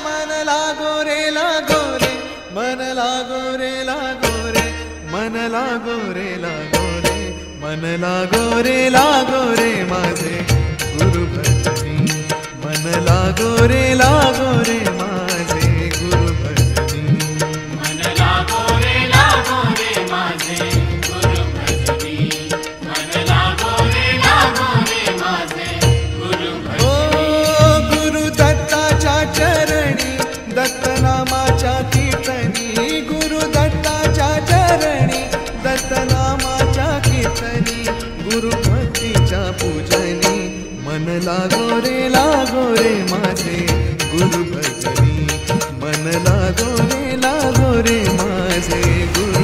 मन लागो रे लागो रे, मन लागो रे लागो रे, मन लागो रे लागो रे, मन लागो रे लागो रे माझे गुरु भजनी, मन लागो रे लागो रे माझे गुरु भजनी, मन लागो रे माझे गुरु भजनी, मन लागो रे माझे गुरु भजनी. ओ गुरु दत्ताच्या चरणी, दत्त नामाच्या कीर्तनी, गुरु दत्ताच्या चरणी, दत्त नामाच्या कीर्तनी, गुरु भक्तीच्या पूजनी, मन लागो रे माझे गुरु भजनी, मन लागो रे माझे गुरु